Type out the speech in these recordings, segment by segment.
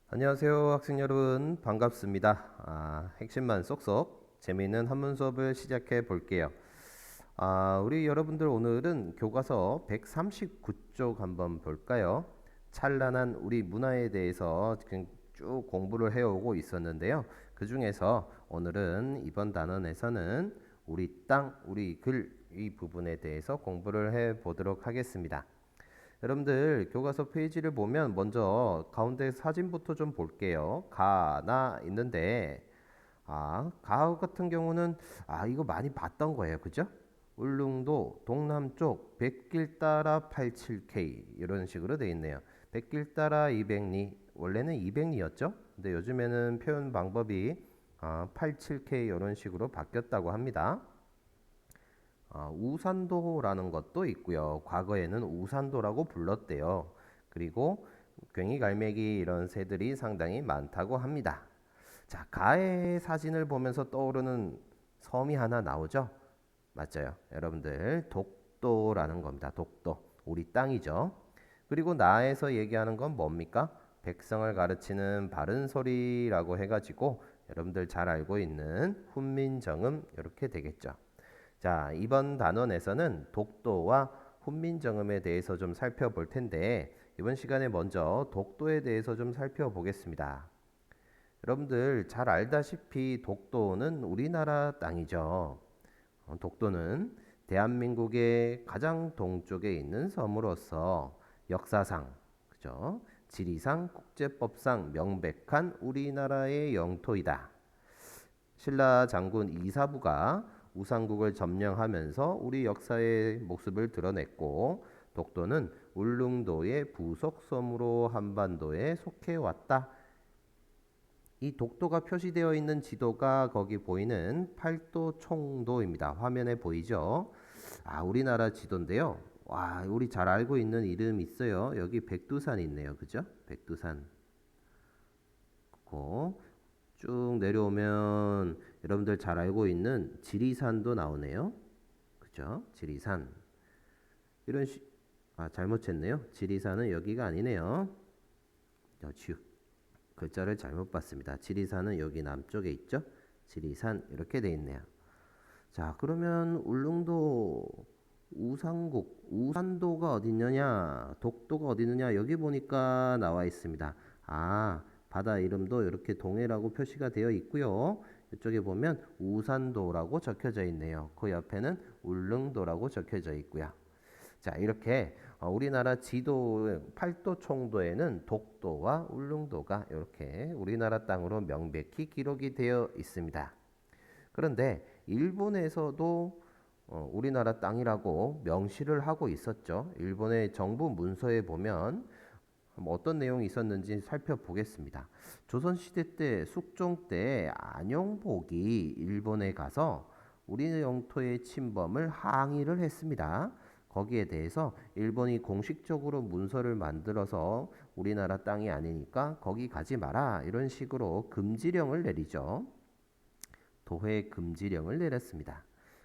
안녕하세요, 학생 여러분. 반갑습니다. 핵심만 쏙쏙 재미있는 한문 수업을 시작해 볼게요. 우리 여러분들 오늘은 교과서 139쪽 한번 볼까요? 찬란한 우리 문화에 대해서 지금 쭉 공부를 해오고 있었는데요. 그 중에서 오늘은 이번 단원에서는 우리 땅, 우리 글 이 부분에 대해서 공부를 해 보도록 하겠습니다. 여러분들 교과서 페이지를 보면 먼저 가운데 사진부터 좀 볼게요. 가나 있는데 가우 같은 경우는 이거 많이 봤던 거예요. 그죠? 울릉도 동남쪽 백길 따라 87K 이런 식으로 돼 있네요. 백길 따라 200리 원래는 200리였죠. 근데 요즘에는 표현 방법이 87K 이런 식으로 바뀌었다고 합니다. 우산도라는 것도 있고요. 과거에는 우산도라고 불렀대요. 그리고 괭이 갈매기 이런 새들이 상당히 많다고 합니다. 자, 가의 사진을 보면서 떠오르는 섬이 하나 나오죠? 맞아요. 여러분들 독도라는 겁니다. 독도. 우리 땅이죠. 그리고 나에서 얘기하는 건 뭡니까? 백성을 가르치는 바른 소리라고 해가지고 여러분들 잘 알고 있는 훈민정음 이렇게 되겠죠. 자, 이번 단원에서는 독도와 훈민정음에 대해서 좀 살펴볼 텐데 이번 시간에 먼저 독도에 대해서 좀 살펴보겠습니다. 여러분들 잘 알다시피 독도는 우리나라 땅이죠. 독도는 대한민국의 가장 동쪽에 있는 섬으로서 역사상, 그죠? 지리상, 국제법상 명백한 우리나라의 영토이다. 신라 장군 이사부가 우상국을 점령하면서 우리 역사의 모습을 드러냈고 독도는 울릉도의 부속섬으로 한반도에 속해 왔다. 이 독도가 표시되어 있는 지도가 거기 보이는 팔도 총도입니다. 화면에 보이죠? 우리나라 지도인데요. 와, 우리 잘 알고 있는 이름 있어요. 여기 백두산 있네요. 그죠? 백두산. 고 쭉 내려오면 여러분들 잘 알고 있는 지리산도 나오네요. 그죠? 지리산. 이런 시, 잘못했네요. 지리산은 여기가 아니네요. 지 글자를 잘못 봤습니다. 지리산은 여기 남쪽에 있죠? 지리산 이렇게 돼 있네요. 자, 그러면 울릉도 우상국, 우산도가 어디 있느냐, 독도가 어디 있느냐, 여기 보니까 나와 있습니다. 바다 이름도 이렇게 동해라고 표시가 되어 있고요. 이쪽에 보면 우산도라고 적혀져 있네요. 그 옆에는 울릉도라고 적혀져 있고요. 자, 이렇게 우리나라 지도 팔도 총도에는 독도와 울릉도가 이렇게 우리나라 땅으로 명백히 기록이 되어 있습니다. 그런데 일본에서도 우리나라 땅이라고 명시를 하고 있었죠. 일본의 정부 문서에 보면 어떤 내용이 있었는지 살펴보겠습니다. 조선시대 때 숙종 때 안용복이 일본에 가서 우리 영토의 침범을 항의를 했습니다. 거기에 대해서 일본이 공식적으로 문서를 만들어서 우리나라 땅이 아니니까 거기 가지 마라 이런 식으로 금지령을 내리죠. 도회 금지령을 내렸습니다.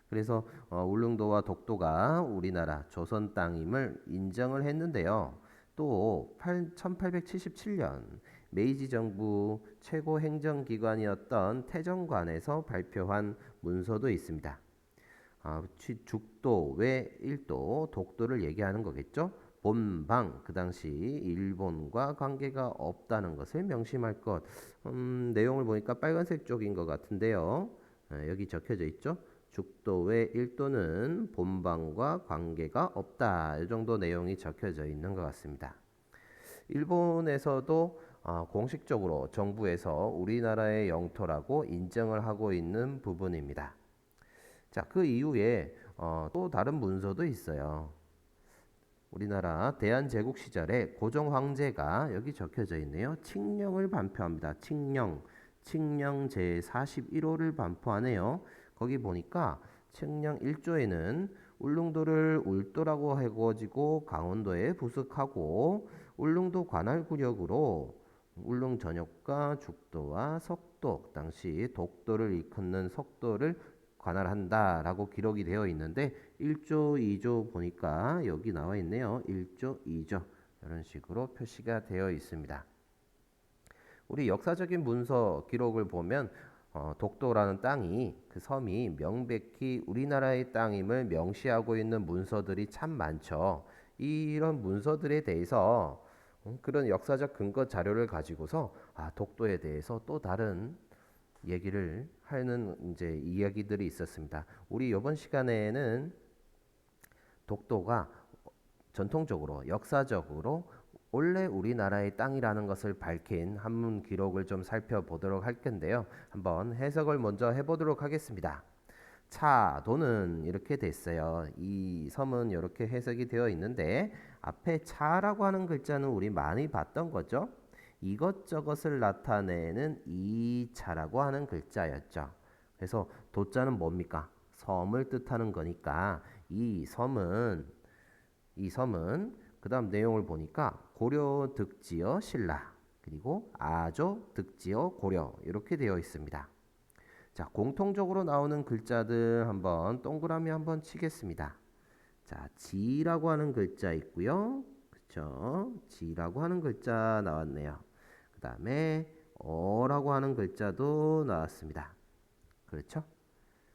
그래서 울릉도와 독도가 우리나라 조선 땅임을 인정을 했는데요. 또 1877년 메이지 정부 최고 행정기관이었던 태정관에서 발표한 문서도 있습니다. 죽도, 외, 일도, 독도를 얘기하는 거겠죠. 본방, 그 당시 일본과 관계가 없다는 것을 명심할 것. 내용을 보니까 빨간색 쪽인 것 같은데요. 여기 적혀져 있죠. 죽도, 외, 일도는 본방과 관계가 없다. 이 정도 내용이 적혀져 있는 것 같습니다. 일본에서도 공식적으로 정부에서 우리나라의 영토라고 인정을 하고 있는 부분입니다. 자, 그 이후에 또 다른 문서도 있어요. 우리나라 대한제국 시절에 고종 황제가 여기 적혀져 있네요. 칙령을 반표합니다. 칙령. 칙령 제41호를 반포하네요. 거기 보니까 칙령 1조에는 울릉도를 울도라고 해가지고 강원도에 부속하고 울릉도 관할구역으로 울릉 전역과 죽도와 석도, 당시 독도를 일컫는 석도를 관할한다라고 기록이 되어 있는데 1조, 2조 보니까 여기 나와 있네요. 1조, 2조 이런 식으로 표시가 되어 있습니다. 우리 역사적인 문서 기록을 보면 독도라는 땅이 그 섬이 명백히 우리나라의 땅임을 명시하고 있는 문서들이 참 많죠. 이런 문서들에 대해서 그런 역사적 근거 자료를 가지고서 독도에 대해서 또 다른 얘기를 하는 이제 이야기들이 있었습니다. 우리 이번 시간에는 독도가 전통적으로 역사적으로 원래 우리나라의 땅이라는 것을 밝힌 한문 기록을 좀 살펴보도록 할 건데요. 한번 해석을 먼저 해보도록 하겠습니다. 차도는 이렇게 됐어요. 이 섬은 이렇게 해석이 되어 있는데 앞에 차라고 하는 글자는 우리 많이 봤던 거죠. 이것저것을 나타내는 이 차라고 하는 글자였죠. 그래서 도자는 뭡니까? 섬을 뜻하는 거니까 이 섬은 그 다음 내용을 보니까 고려 득지어 신라 그리고 아조 득지어 고려 이렇게 되어 있습니다. 자, 공통적으로 나오는 글자들 한번 동그라미 한번 치겠습니다. 자, 지라고 하는 글자 있고요. 그렇죠? 지라고 하는 글자 나왔네요. 그 다음에 어라고 하는 글자도 나왔습니다. 그렇죠?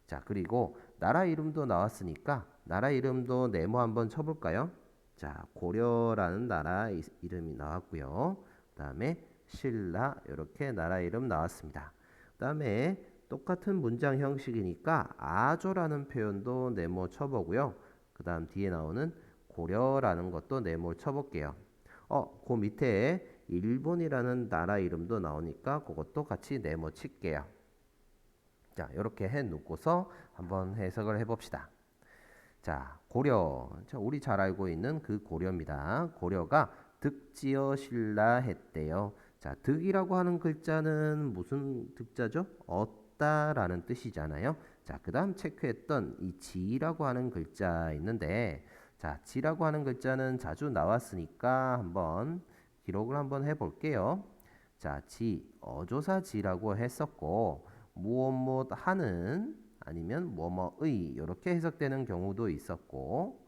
자, 그리고 나라 이름도 나왔으니까 나라 이름도 네모 한번 쳐볼까요? 자, 고려라는 나라 이름이 나왔고요. 그 다음에 신라 이렇게 나라 이름 나왔습니다. 그 다음에 똑같은 문장 형식이니까 아조라는 표현도 네모 쳐보고요. 그 다음 뒤에 나오는 고려라는 것도 네모 쳐볼게요. 그 밑에 일본이라는 나라 이름도 나오니까 그것도 같이 네모 칠게요. 자, 이렇게 해 놓고서 한번 해석을 해봅시다. 자, 고려. 자, 우리 잘 알고 있는 그 고려입니다. 고려가 득지어 신라 했대요. 자, 득이라고 하는 글자는 무슨 득자죠? 얻다라는 뜻이잖아요. 자, 그 다음 체크했던 이 지라고 하는 글자 있는데, 자, 지라고 하는 글자는 자주 나왔으니까 한번 기록을 한번 해볼게요. 자, 지, 어조사 지라고 했었고, 무엇 하는 아니면 뭐뭐의 이렇게 해석되는 경우도 있었고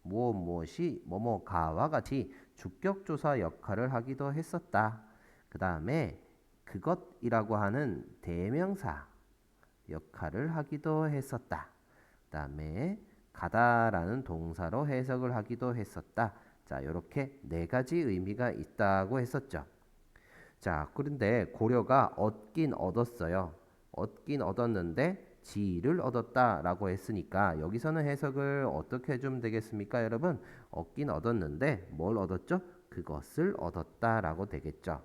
무엇이 뭐뭐가와 같이 주격조사 역할을 하기도 했었다. 그 다음에 그것이라고 하는 대명사 역할을 하기도 했었다. 그 다음에 가다라는 동사로 해석을 하기도 했었다. 자, 이렇게 네 가지 의미가 있다고 했었죠. 자, 그런데 고려가 얻긴 얻었어요. 얻긴 얻었는데 지를 얻었다라고 했으니까 여기서는 해석을 어떻게 해주면 되겠습니까, 여러분? 얻긴 얻었는데 뭘 얻었죠? 그것을 얻었다라고 되겠죠.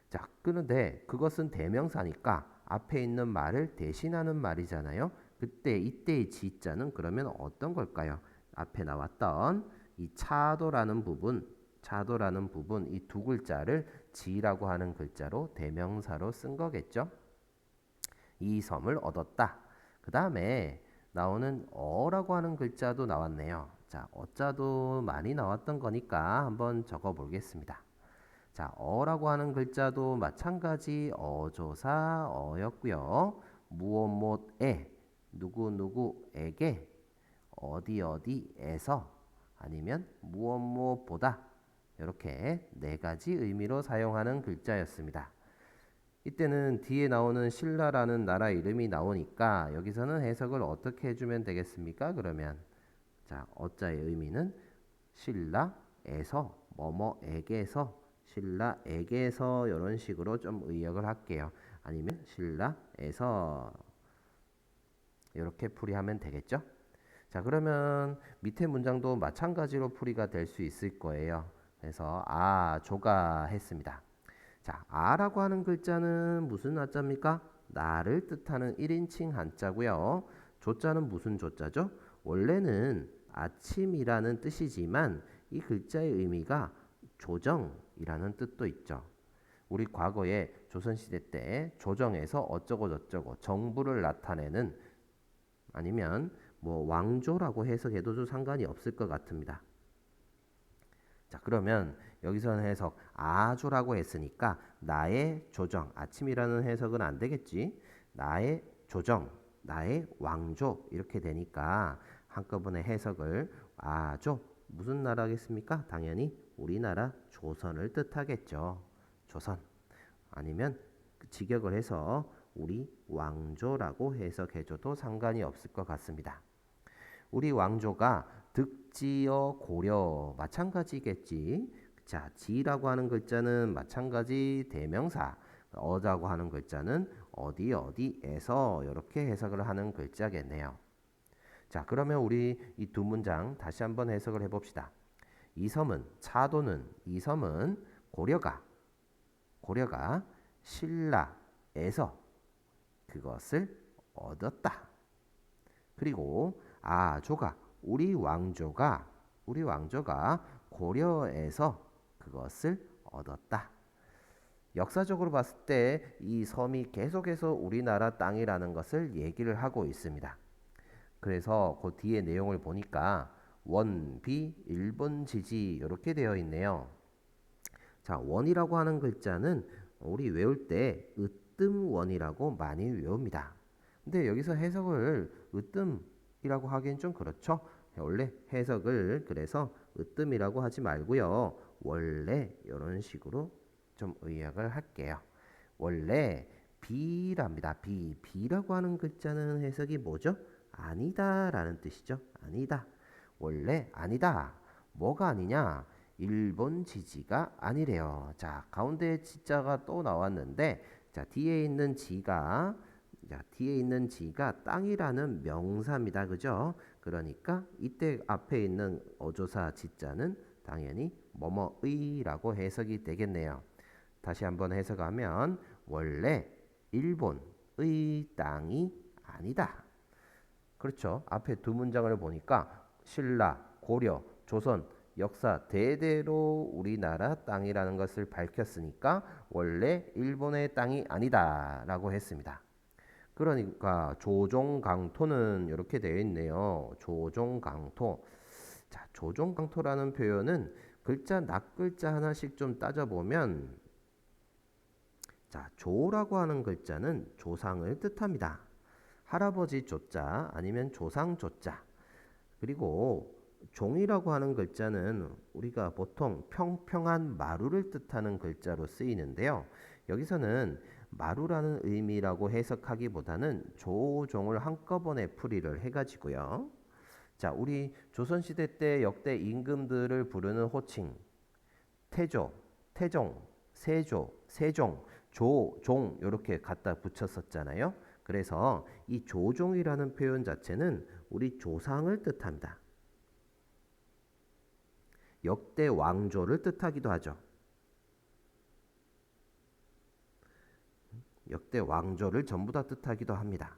자, 그런데 그것은 대명사니까 앞에 있는 말을 대신하는 말이잖아요. 이때의 지자는 그러면 어떤 걸까요? 앞에 나왔던 이 차도라는 부분, 이 두 글자를 지라고 하는 글자로 대명사로 쓴 거겠죠. 이 섬을 얻었다. 그 다음에 나오는 어라고 하는 글자도 나왔네요. 자, 어자도 많이 나왔던 거니까 한번 적어 보겠습니다. 자, 어라고 하는 글자도 마찬가지 어조사 어였고요. 무엇에 누구누구에게 어디에서 아니면 무엇보다 이렇게 네 가지 의미로 사용하는 글자였습니다. 이때는 뒤에 나오는 신라라는 나라 이름이 나오니까 여기서는 해석을 어떻게 해주면 되겠습니까? 그러면 자, 어자의 의미는 신라에서 뭐뭐에게서 신라에게서 이런 식으로 좀 의역을 할게요. 아니면 신라에서 이렇게 풀이하면 되겠죠? 자, 그러면 밑에 문장도 마찬가지로 풀이가 될 수 있을 거예요. 그래서 조가 했습니다. 자, 아라고 하는 글자는 무슨 아자입니까? 나를 뜻하는 1인칭 한자고요. 조자는 무슨 조자죠? 원래는 아침이라는 뜻이지만 이 글자의 의미가 조정이라는 뜻도 있죠. 우리 과거에 조선시대 때 조정에서 어쩌고 저쩌고 정부를 나타내는 아니면 뭐 왕조라고 해석해도 상관이 없을 것 같습니다. 자, 그러면 여기서는 해석 아조라고 했으니까 나의 조정, 아침이라는 해석은 안 되겠지. 나의 조정, 나의 왕조 이렇게 되니까 한꺼번에 해석을 아조 무슨 나라겠습니까? 당연히 우리나라 조선을 뜻하겠죠. 조선. 아니면 직역을 해서 우리 왕조라고 해석해줘도 상관이 없을 것 같습니다. 우리 왕조가 득지어 고려 마찬가지겠지. 자, 지라고 하는 글자는 마찬가지 대명사, 어자고 하는 글자는 어디 어디에서 이렇게 해석을 하는 글자겠네요. 자, 그러면 우리 이 두 문장 다시 한번 해석을 해봅시다. 이 섬은 차도는 이 섬은 고려가 신라에서 그것을 얻었다. 그리고 아조가 우리 왕조가 고려에서 그것을 얻었다. 역사적으로 봤을 때 이 섬이 계속해서 우리나라 땅이라는 것을 얘기를 하고 있습니다. 그래서 그 뒤에 내용을 보니까 원비 일본 지지 이렇게 되어 있네요. 자, 원이라고 하는 글자는 우리 외울 때 으뜸원이라고 많이 외웁니다. 근데 여기서 해석을 으뜸이라고 하기엔 좀 그렇죠. 원래 해석을 그래서 으뜸이라고 하지 말고요. 원래 이런 식으로 좀 의역을 할게요. 원래 비랍니다. 비라고 하는 글자는 해석이 뭐죠? 아니다 라는 뜻이죠. 아니다. 원래 아니다. 뭐가 아니냐? 일본 지지가 아니래요. 자, 가운데 지자가 또 나왔는데, 자, 뒤에 있는 지가 땅이라는 명사입니다. 그죠? 그러니까 이때 앞에 있는 어조사 지자는 당연히 뭐뭐의라고 해석이 되겠네요. 다시 한번 해석하면 원래 일본의 땅이 아니다. 그렇죠. 앞에 두 문장을 보니까 신라, 고려, 조선 역사 대대로 우리나라 땅이라는 것을 밝혔으니까 원래 일본의 땅이 아니다 라고 했습니다. 그러니까 조종강토는 이렇게 되어 있네요. 조종강토. 자, 조종강토라는 표현은 글자 낱글자 하나씩 좀 따져보면, 자, 조라고 하는 글자는 조상을 뜻합니다. 할아버지 조자 아니면 조상 조자. 그리고 종이라고 하는 글자는 우리가 보통 평평한 마루를 뜻하는 글자로 쓰이는데요. 여기서는 마루라는 의미라고 해석하기보다는 조종을 한꺼번에 풀이를 해가지고요. 자, 우리 조선시대 때 역대 임금들을 부르는 호칭 태조, 태종, 세조, 세종, 조종 이렇게 갖다 붙였었잖아요. 그래서 이 조종이라는 표현 자체는 우리 조상을 뜻합니다. 역대 왕조를 뜻하기도 하죠. 역대 왕조를 전부 다 뜻하기도 합니다.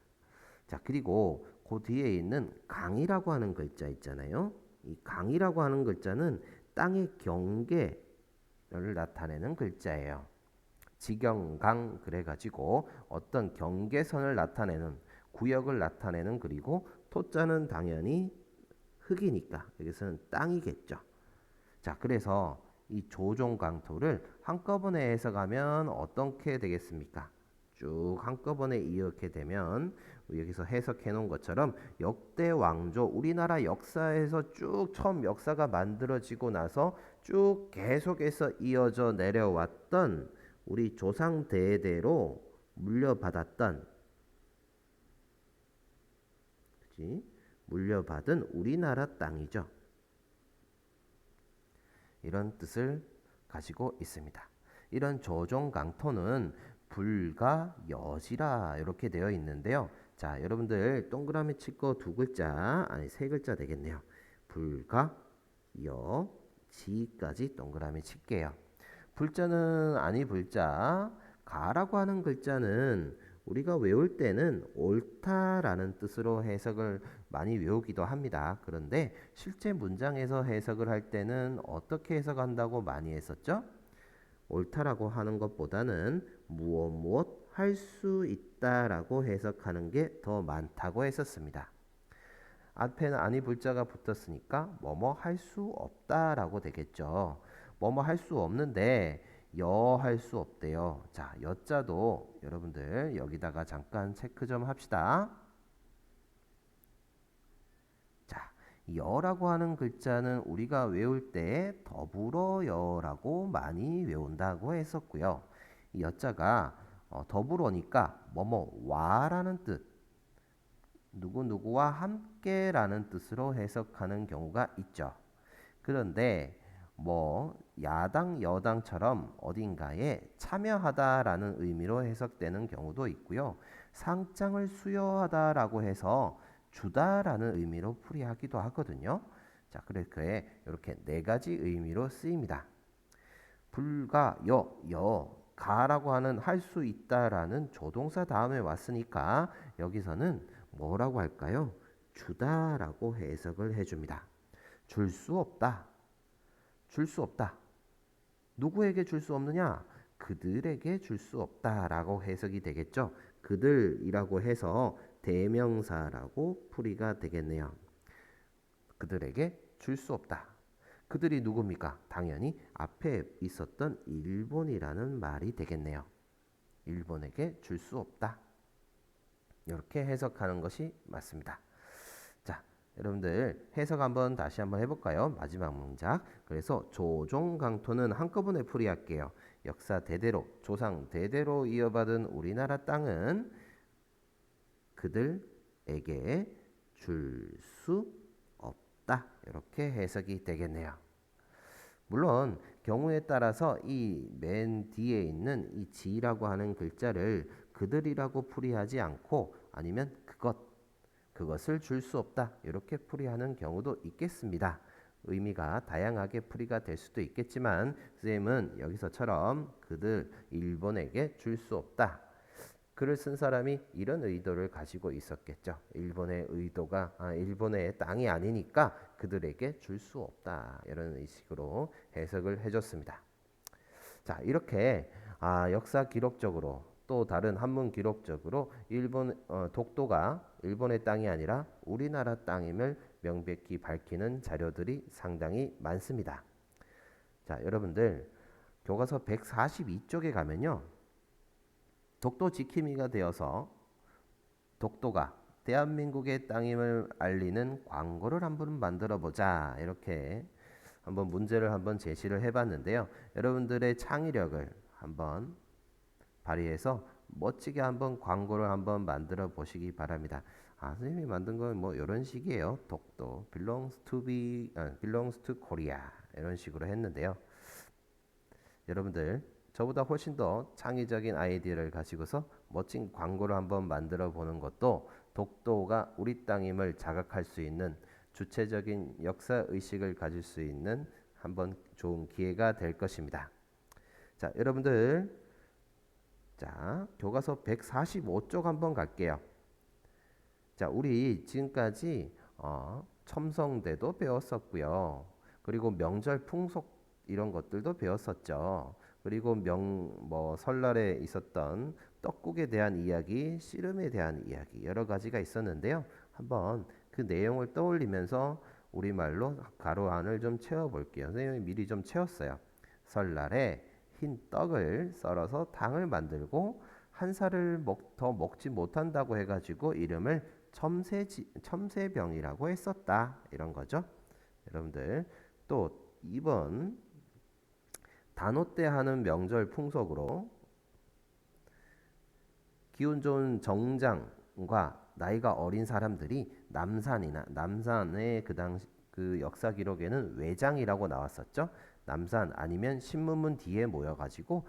자, 그리고 그 뒤에 있는 강이라고 하는 글자 있잖아요. 이 강이라고 하는 글자는 땅의 경계를 나타내는 글자예요. 지경강 그래가지고 어떤 경계선을 나타내는, 구역을 나타내는, 그리고 토자는 당연히 흙이니까 여기서는 땅이겠죠. 자, 그래서 이 조종강토를 한꺼번에 해석하면 어떻게 되겠습니까? 쭉 한꺼번에 이렇게 되면 여기서 해석해 놓은 것처럼 역대 왕조, 우리나라 역사에서 쭉 처음 역사가 만들어지고 나서 쭉 계속해서 이어져 내려왔던 우리 조상 대대로 물려받았던, 그치? 물려받은 우리나라 땅이죠. 이런 뜻을 가지고 있습니다. 이런 조종강토는 불가 여지라 이렇게 되어 있는데요. 자, 여러분들 동그라미 칠 거 두 글자, 아니 세 글자 되겠네요. 불가 여지까지 동그라미 칠게요. 불자는 아니 불자, 가라고 하는 글자는 우리가 외울 때는 옳다라는 뜻으로 해석을 많이 외우기도 합니다. 그런데 실제 문장에서 해석을 할 때는 어떻게 해석한다고 많이 했었죠? 옳다라고 하는 것보다는 무엇 할 수 있다라고 해석하는 게 더 많다고 했었습니다. 앞에는 아니 불자가 붙었으니까 뭐뭐 할 수 없다라고 되겠죠. 뭐뭐 할 수 없는데 여 할 수 없대요. 자, 여자도 여러분들 여기다가 잠깐 체크 좀 합시다. 자, 여라고 하는 글자는 우리가 외울 때 더불어여라고 많이 외운다고 했었고요. 이 여자가 더불어니까 뭐뭐와라는 뜻, 누구누구와 함께라는 뜻으로 해석하는 경우가 있죠. 그런데 뭐 야당, 여당처럼 어딘가에 참여하다라는 의미로 해석되는 경우도 있고요. 상장을 수여하다라고 해서 주다라는 의미로 풀이하기도 하거든요. 자, 그렇게 이렇게 네 가지 의미로 쓰입니다. 불가, 가라고 하는 할 수 있다라는 조동사 다음에 왔으니까 여기서는 뭐라고 할까요? 주다라고 해석을 해줍니다. 줄 수 없다. 줄 수 없다. 누구에게 줄 수 없느냐? 그들에게 줄 수 없다라고 해석이 되겠죠. 그들이라고 해서 대명사라고 풀이가 되겠네요. 그들에게 줄 수 없다. 그들이 누굽니까? 당연히 앞에 있었던 일본이라는 말이 되겠네요. 일본에게 줄 수 없다. 이렇게 해석하는 것이 맞습니다. 자, 여러분들 해석 다시 한번 해볼까요? 마지막 문장. 그래서 조종강토는 한꺼번에 풀이할게요. 역사 대대로, 조상 대대로 이어받은 우리나라 땅은 그들에게 줄 수 없다. 이렇게 해석이 되겠네요. 물론 경우에 따라서 이 맨 뒤에 있는 이 지라고 하는 글자를 그들이라고 풀이하지 않고 아니면 그것을 줄 수 없다 이렇게 풀이하는 경우도 있겠습니다. 의미가 다양하게 풀이가 될 수도 있겠지만 선생님은 여기서처럼 그들 일본에게 줄 수 없다. 글을 쓴 사람이 이런 의도를 가지고 있었겠죠. 일본의 일본의 땅이 아니니까 그들에게 줄 수 없다. 이런 식으로 해석을 해줬습니다. 자, 이렇게 역사 기록적으로 또 다른 한문 기록적으로 독도가 일본의 땅이 아니라 우리나라 땅임을 명백히 밝히는 자료들이 상당히 많습니다. 자, 여러분들 교과서 142쪽에 가면요. 독도 지킴이가 되어서 독도가 대한민국의 땅임을 알리는 광고를 한번 만들어 보자. 이렇게 한번 문제를 한번 제시를 해봤는데요. 여러분들의 창의력을 한번 발휘해서 멋지게 한번 광고를 한번 만들어 보시기 바랍니다. 선생님이 만든 건 뭐 이런 식이에요. 독도 belongs to Korea 이런 식으로 했는데요. 여러분들 저보다 훨씬 더 창의적인 아이디어를 가지고서 멋진 광고를 한번 만들어 보는 것도 독도가 우리 땅임을 자각할 수 있는 주체적인 역사 의식을 가질 수 있는 한번 좋은 기회가 될 것입니다. 자, 여러분들 자, 교과서 145쪽 한번 갈게요. 자, 우리 지금까지 첨성대도 배웠었고요. 그리고 명절 풍속 이런 것들도 배웠었죠. 그리고 설날에 있었던 떡국에 대한 이야기, 씨름에 대한 이야기 여러 가지가 있었는데요. 한번 그 내용을 떠올리면서 우리말로 가로 안을 좀 채워볼게요. 선생님이 미리 좀 채웠어요. 설날에 흰 떡을 썰어서 당을 만들고 한 살을 더 먹지 못한다고 해가지고 이름을 첨세병이라고 했었다. 이런 거죠. 여러분들 또 2번 단오 때 하는 명절 풍속으로 기운 좋은 정장과 나이가 어린 사람들이 남산의 그 역사 기록에는 외장이라고 나왔었죠. 남산 아니면 신문문 뒤에 모여가지고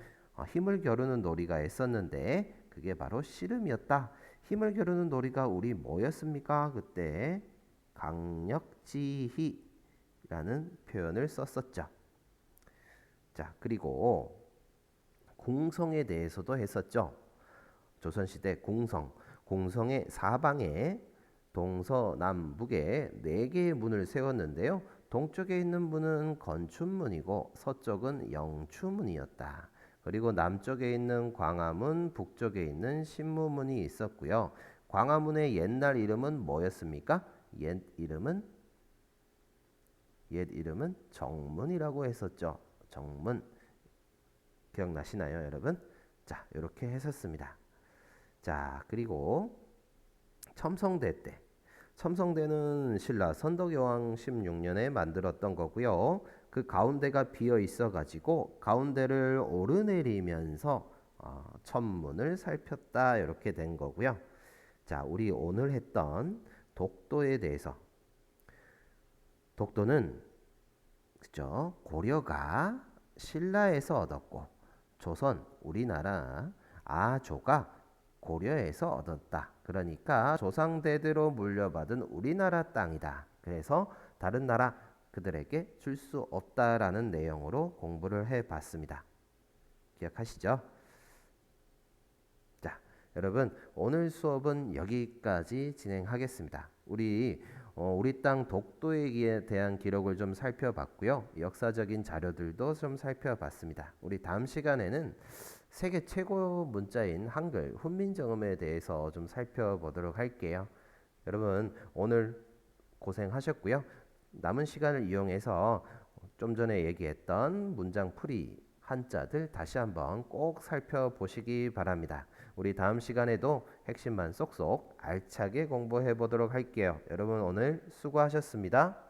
힘을 겨루는 놀이가 있었는데 그게 바로 씨름이었다. 힘을 겨루는 놀이가 우리 뭐였습니까? 그때 강력지희라는 표현을 썼었죠. 자, 그리고 공성에 대해서도 했었죠. 조선시대 공성의 사방에 동서남북에 4개의 문을 세웠는데요. 동쪽에 있는 문은 건춘문이고 서쪽은 영추문이었다. 그리고 남쪽에 있는 광화문, 북쪽에 있는 신무문이 있었고요. 광화문의 옛날 이름은 뭐였습니까? 옛 이름은 정문이라고 했었죠. 정문. 기억나시나요, 여러분? 자, 이렇게 했었습니다. 자, 그리고 첨성대 때. 첨성대는 신라 선덕여왕 16년에 만들었던 거고요. 그 가운데가 비어 있어 가지고 가운데를 오르내리면서 천문을 살폈다 이렇게 된 거고요. 자, 우리 오늘 했던 독도에 대해서 독도는 그죠? 고려가 신라에서 얻었고 조선 우리나라 아조가 고려에서 얻었다. 그러니까 조상대대로 물려받은 우리나라 땅이다. 그래서 다른 나라 그들에게 줄 수 없다라는 내용으로 공부를 해봤습니다. 기억하시죠? 자, 여러분 오늘 수업은 여기까지 진행하겠습니다. 우리 땅 독도에 대한 기록을 좀 살펴봤고요. 역사적인 자료들도 좀 살펴봤습니다. 우리 다음 시간에는 세계 최고 문자인 한글 훈민정음에 대해서 좀 살펴보도록 할게요. 여러분 오늘 고생하셨고요. 남은 시간을 이용해서 좀 전에 얘기했던 문장 풀이 한자들 다시 한번 꼭 살펴보시기 바랍니다. 우리 다음 시간에도 핵심만 쏙쏙 알차게 공부해 보도록 할게요. 여러분 오늘 수고하셨습니다.